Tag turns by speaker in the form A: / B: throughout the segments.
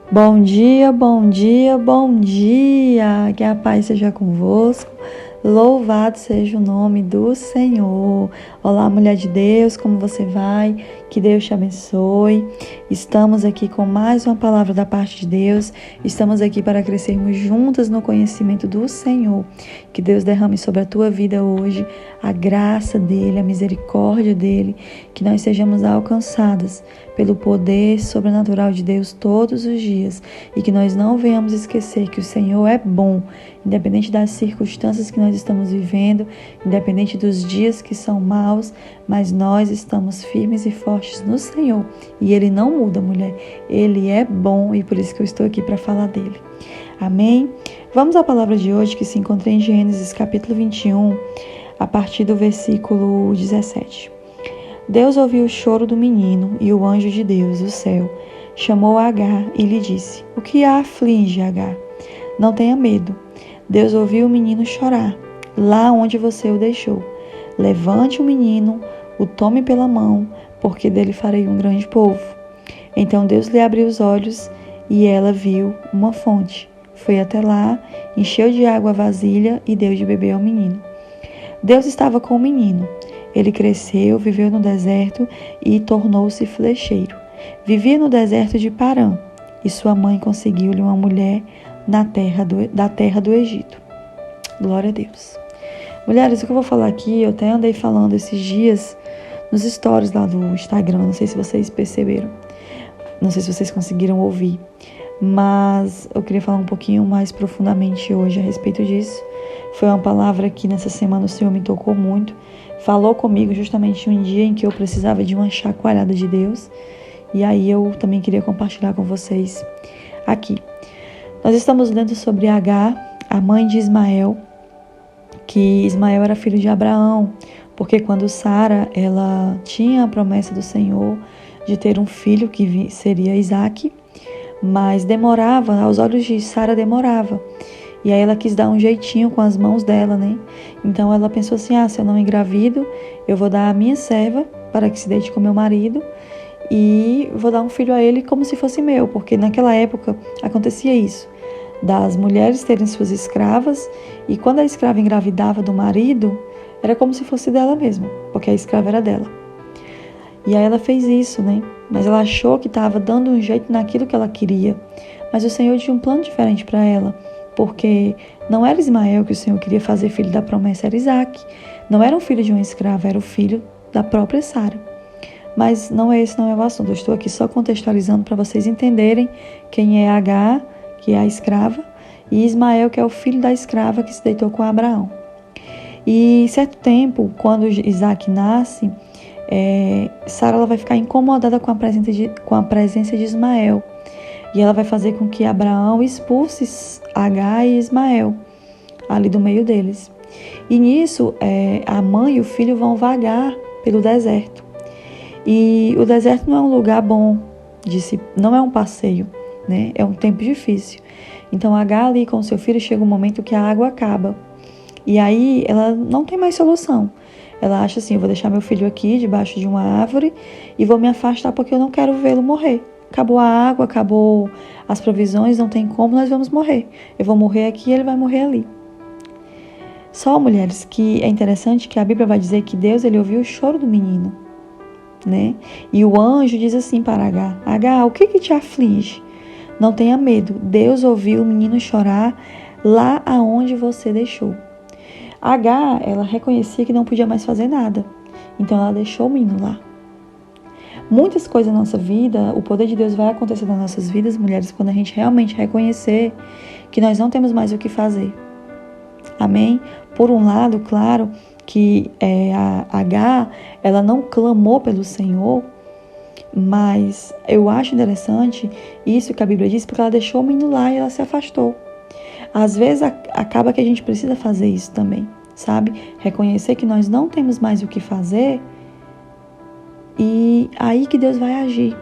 A: Bom dia, bom dia, bom dia! Que a paz seja convosco. Louvado seja o nome do Senhor. Olá, mulher de Deus, como você vai? Que Deus te abençoe. Estamos aqui com mais uma palavra da parte de Deus. Estamos aqui para crescermos juntas no conhecimento do Senhor. Que Deus derrame sobre a tua vida hoje a graça dele, a misericórdia dele. Que nós sejamos alcançadas pelo poder sobrenatural de Deus todos os dias. E que nós não venhamos esquecer que o Senhor é bom, independente das circunstâncias que nós estamos vivendo, independente dos dias que são maus, mas nós estamos firmes e fortes no Senhor. E Ele não muda, mulher. Ele é bom e por isso que eu estou aqui para falar dele. Amém? Vamos à palavra de hoje que se encontra em Gênesis capítulo 21, a partir do versículo 17. Deus ouviu o choro do menino e o anjo de Deus, o céu, chamou Agar e lhe disse: O que a aflige, Agar? Não tenha medo. Deus ouviu o menino chorar, lá onde você o deixou. Levante o menino, o tome pela mão, porque dele farei um grande povo. Então Deus lhe abriu os olhos e ela viu uma fonte. Foi até lá, encheu de água a vasilha e deu de beber ao menino. Deus estava com o menino. Ele cresceu, viveu no deserto e tornou-se flecheiro. Vivia no deserto de Parã e sua mãe conseguiu-lhe uma mulher da terra do Egito. Glória a Deus. Mulheres, o que eu vou falar aqui, eu até andei falando esses dias nos stories lá do Instagram, não sei se vocês perceberam, não sei se vocês conseguiram ouvir, mas eu queria falar um pouquinho mais profundamente hoje a respeito disso. Foi uma palavra que nessa semana o Senhor me tocou muito, falou comigo justamente um dia em que eu precisava de uma chacoalhada de Deus, e aí eu também queria compartilhar com vocês aqui. Nós estamos lendo sobre Agar, a mãe de Ismael, que Ismael era filho de Abraão, porque quando Sara, ela tinha a promessa do Senhor de ter um filho que seria Isaque, mas demorava, aos olhos de Sara demorava. E aí ela quis dar um jeitinho com as mãos dela, né? Então ela pensou assim, se eu não engravido, eu vou dar a minha serva para que se deite com meu marido e vou dar um filho a ele como se fosse meu, porque naquela época acontecia isso, das mulheres terem suas escravas e quando a escrava engravidava do marido, era como se fosse dela mesma, porque a escrava era dela. E aí ela fez isso, né? Mas ela achou que estava dando um jeito naquilo que ela queria. Mas o Senhor tinha um plano diferente para ela, porque não era Ismael que o Senhor queria fazer filho da promessa, era Isaque. Não era um filho de uma escrava, era o filho da própria Sara. Mas esse não é o assunto, eu estou aqui só contextualizando para vocês entenderem quem é Agar, que é a escrava, e Ismael, que é o filho da escrava que se deitou com Abraão. E certo tempo, quando Isaque nasce, Sara ela vai ficar incomodada com a presença de Ismael. E ela vai fazer com que Abraão expulse Agar e Ismael, ali do meio deles. E nisso, a mãe e o filho vão vagar pelo deserto. E o deserto não é um lugar bom, não é um passeio, né? É um tempo difícil. Então Agar ali com seu filho chega um momento que a água acaba. E aí ela não tem mais solução. Ela acha assim, eu vou deixar meu filho aqui debaixo de uma árvore e vou me afastar porque eu não quero vê-lo morrer. Acabou a água, acabou as provisões, não tem como, nós vamos morrer. Eu vou morrer aqui e ele vai morrer ali. Só, mulheres, que é interessante que a Bíblia vai dizer que Deus ele ouviu o choro do menino, né? E o anjo diz assim para Agar: Agar, o que te aflige? Não tenha medo, Deus ouviu o menino chorar lá aonde você deixou. Agar, ela reconhecia que não podia mais fazer nada, então ela deixou o menino lá. Muitas coisas na nossa vida, o poder de Deus vai acontecer nas nossas vidas, mulheres, quando a gente realmente reconhecer que nós não temos mais o que fazer. Amém? Por um lado, claro, que a Agar, ela não clamou pelo Senhor, mas eu acho interessante isso que a Bíblia diz, porque ela deixou o menino lá e ela se afastou. Às vezes acaba que a gente precisa fazer isso também, sabe? Reconhecer que nós não temos mais o que fazer e aí que Deus vai agir.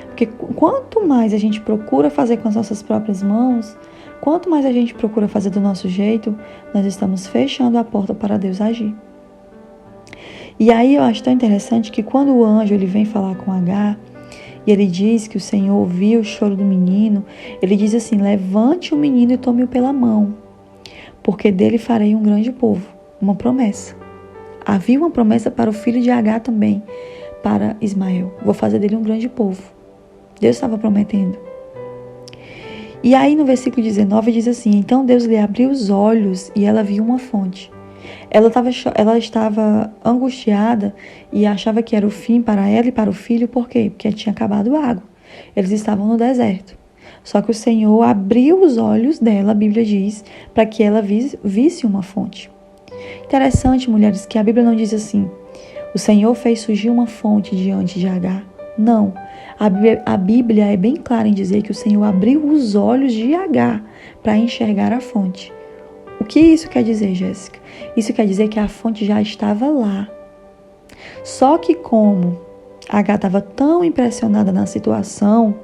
A: Porque quanto mais a gente procura fazer com as nossas próprias mãos, quanto mais a gente procura fazer do nosso jeito, nós estamos fechando a porta para Deus agir. E aí eu acho tão interessante que quando o anjo ele vem falar com Agar, E ele diz que o Senhor ouviu o choro do menino. Ele diz assim: levante o menino e tome-o pela mão, porque dele farei um grande povo. Uma promessa. Havia uma promessa para o filho de Agar também, para Ismael. Vou fazer dele um grande povo. Deus estava prometendo. E aí no versículo 19 diz assim: então Deus lhe abriu os olhos e ela viu uma fonte. Ela estava angustiada e achava que era o fim para ela e para o filho. Por quê? Porque tinha acabado a água. Eles estavam no deserto. Só que o Senhor abriu os olhos dela, a Bíblia diz, para que ela visse uma fonte. Interessante, mulheres, que a Bíblia não diz assim: o Senhor fez surgir uma fonte diante de Agar. Não. A Bíblia é bem clara em dizer que o Senhor abriu os olhos de Agar para enxergar a fonte. O que isso quer dizer, Jéssica? Isso quer dizer que a fonte já estava lá. Só que como Agar estava tão impressionada na situação,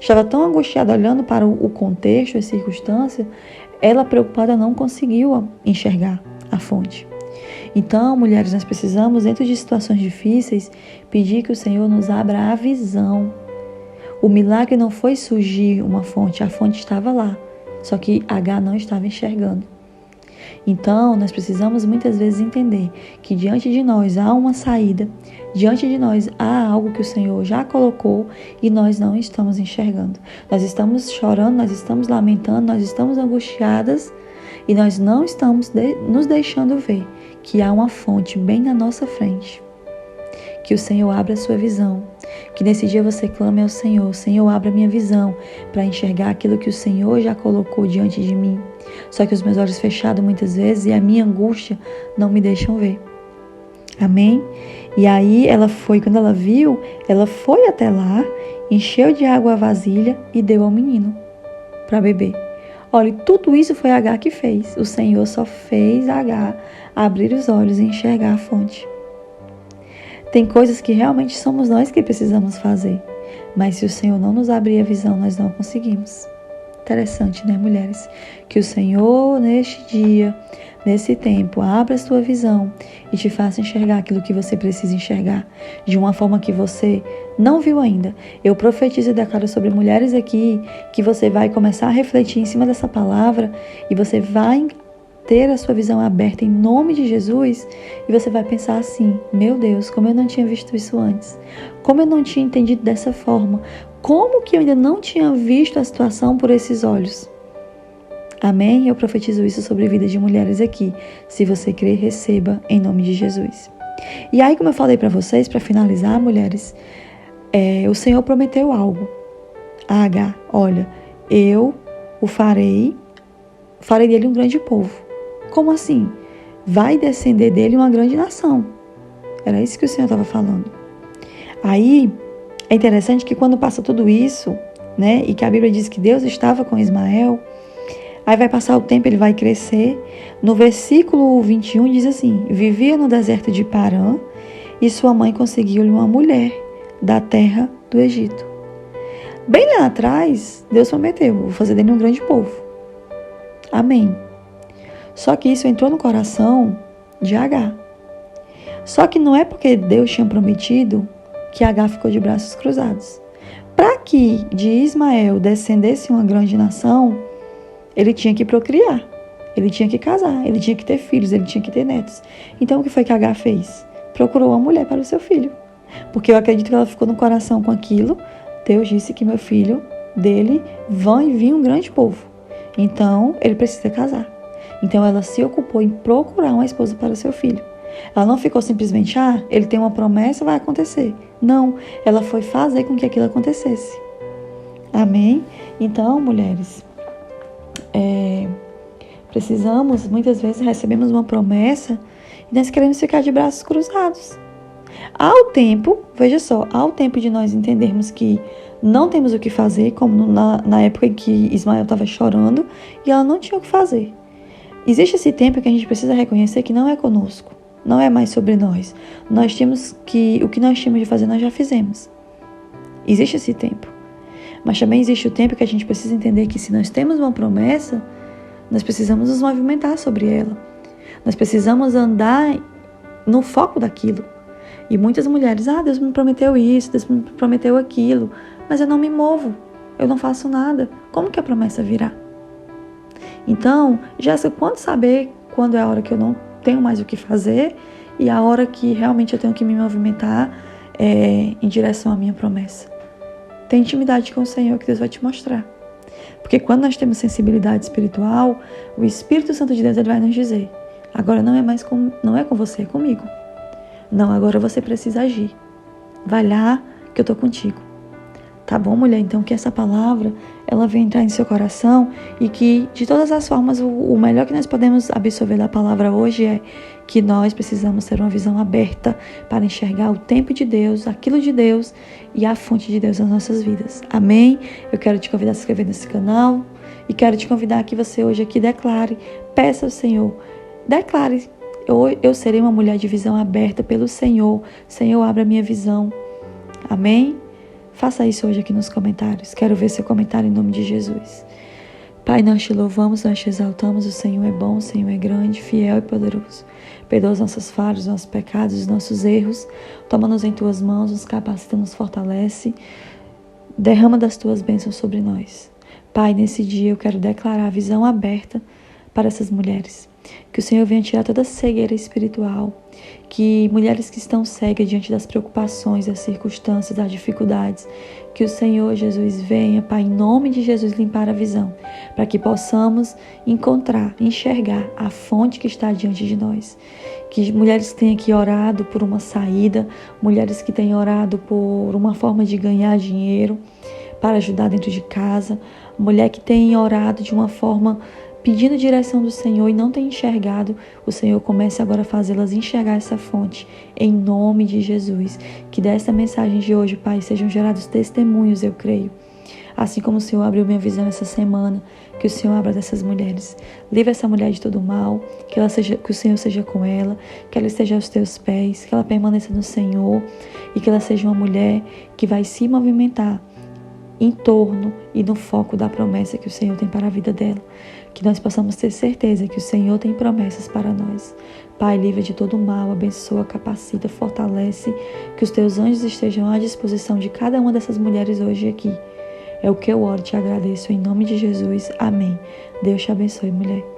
A: estava tão angustiada olhando para o contexto, a circunstância, ela preocupada não conseguiu enxergar a fonte. Então, mulheres, nós precisamos, dentro de situações difíceis, pedir que o Senhor nos abra a visão. O milagre não foi surgir uma fonte, a fonte estava lá, só que Agar não estava enxergando. Então, nós precisamos muitas vezes entender que diante de nós há uma saída, diante de nós há algo que o Senhor já colocou e nós não estamos enxergando. Nós estamos chorando, nós estamos lamentando, nós estamos angustiadas e nós não estamos nos deixando ver que há uma fonte bem na nossa frente. Que o Senhor abra a sua visão. Que nesse dia você clame ao Senhor: Senhor, abra a minha visão para enxergar aquilo que o Senhor já colocou diante de mim. Só que os meus olhos fechados muitas vezes e a minha angústia não me deixam ver. Amém? E aí quando ela viu, ela foi até lá, encheu de água a vasilha e deu ao menino para beber. Olha, tudo isso foi Agar que fez. O Senhor só fez Agar abrir os olhos e enxergar a fonte. Tem coisas que realmente somos nós que precisamos fazer. Mas se o Senhor não nos abrir a visão, nós não conseguimos. Interessante, né, mulheres? Que o Senhor, neste dia, nesse tempo, abra a sua visão e te faça enxergar aquilo que você precisa enxergar, de uma forma que você não viu ainda. Eu profetizo e declaro sobre mulheres aqui que você vai começar a refletir em cima dessa palavra e você vai ter a sua visão aberta em nome de Jesus e você vai pensar assim: meu Deus, como eu não tinha visto isso antes, como eu não tinha entendido dessa forma, como que eu ainda não tinha visto a situação por esses olhos. Amém? Eu profetizo isso sobre a vida de mulheres aqui. Se você crer, receba em nome de Jesus. E aí, como eu falei para vocês, para finalizar, mulheres, o Senhor prometeu algo a Agar: olha, eu o farei dele um grande povo. Como assim? Vai descender dele uma grande nação. Era isso que o Senhor estava falando. Aí, é interessante que quando passa tudo isso, né, e que a Bíblia diz que Deus estava com Ismael, aí vai passar o tempo, ele vai crescer. No versículo 21 diz assim: vivia no deserto de Parã e sua mãe conseguiu-lhe uma mulher da terra do Egito. Bem lá atrás, Deus prometeu: vou fazer dele um grande povo. Amém. Só que isso entrou no coração de Agar. Só que não é porque Deus tinha prometido que Agar ficou de braços cruzados. Para que de Ismael descendesse uma grande nação, ele tinha que procriar, ele tinha que casar, ele tinha que ter filhos, ele tinha que ter netos. Então o que foi que Agar fez? Procurou uma mulher para o seu filho. Porque eu acredito que ela ficou no coração com aquilo. Deus disse que meu filho dele vai vir um grande povo. Então ele precisa casar. Então ela se ocupou em procurar uma esposa para o seu filho. Ela não ficou simplesmente: ele tem uma promessa, vai acontecer. Não, ela foi fazer com que aquilo acontecesse. Amém? Então, mulheres, precisamos, muitas vezes recebemos uma promessa e nós queremos ficar de braços cruzados. Há o tempo de nós entendermos que não temos o que fazer, como na época em que Ismael estava chorando e ela não tinha o que fazer. Existe esse tempo que a gente precisa reconhecer que não é conosco, não é mais sobre nós. O que nós tínhamos de fazer, nós já fizemos. Existe esse tempo. Mas também existe o tempo que a gente precisa entender que se nós temos uma promessa, nós precisamos nos movimentar sobre ela. Nós precisamos andar no foco daquilo. E muitas mulheres, Deus me prometeu isso, Deus me prometeu aquilo, mas eu não me movo, eu não faço nada. Como que a promessa virá? Então, Jéssica, quando saber quando é a hora que eu não tenho mais o que fazer e a hora que realmente eu tenho que me movimentar em direção à minha promessa? Tem intimidade com o Senhor que Deus vai te mostrar. Porque quando nós temos sensibilidade espiritual, o Espírito Santo de Deus ele vai nos dizer: agora não é com você, é comigo. Não, agora você precisa agir. Vai lá que eu tô contigo. Tá bom, mulher? Então que essa palavra, ela venha entrar em seu coração e que, de todas as formas, o melhor que nós podemos absorver da palavra hoje é que nós precisamos ter uma visão aberta para enxergar o tempo de Deus, aquilo de Deus e a fonte de Deus nas nossas vidas. Amém? Eu quero te convidar a se inscrever nesse canal e quero te convidar que você hoje aqui declare, peça ao Senhor, declare: eu serei uma mulher de visão aberta pelo Senhor. Senhor, abra a minha visão. Amém? Faça isso hoje aqui nos comentários. Quero ver seu comentário em nome de Jesus. Pai, nós te louvamos, nós te exaltamos. O Senhor é bom, o Senhor é grande, fiel e poderoso. Perdoa as nossas falhas, os nossos pecados, os nossos erros. Toma-nos em tuas mãos, nos capacita, nos fortalece. Derrama das tuas bênçãos sobre nós. Pai, nesse dia eu quero declarar a visão aberta para essas mulheres. Que o Senhor venha tirar toda a cegueira espiritual. Que mulheres que estão cegas diante das preocupações, das circunstâncias, das dificuldades, que o Senhor Jesus venha, Pai, em nome de Jesus, limpar a visão, para que possamos enxergar a fonte que está diante de nós. Que mulheres que tenham aqui orado por uma saída, mulheres que tenham orado por uma forma de ganhar dinheiro para ajudar dentro de casa, mulher que tenha orado de uma forma pedindo direção do Senhor e não tem enxergado, o Senhor comece agora a fazê-las enxergar essa fonte, em nome de Jesus. Que dessa mensagem de hoje, Pai, sejam gerados testemunhos, eu creio. Assim como o Senhor abriu minha visão essa semana, que o Senhor abra dessas mulheres. Livre essa mulher de todo mal, que o Senhor seja com ela, que ela esteja aos teus pés, que ela permaneça no Senhor e que ela seja uma mulher que vai se movimentar em torno e no foco da promessa que o Senhor tem para a vida dela. Que nós possamos ter certeza que o Senhor tem promessas para nós. Pai, livre de todo mal, abençoa, capacita, fortalece, que os teus anjos estejam à disposição de cada uma dessas mulheres hoje aqui. É o que eu oro e te agradeço em nome de Jesus. Amém. Deus te abençoe, mulher.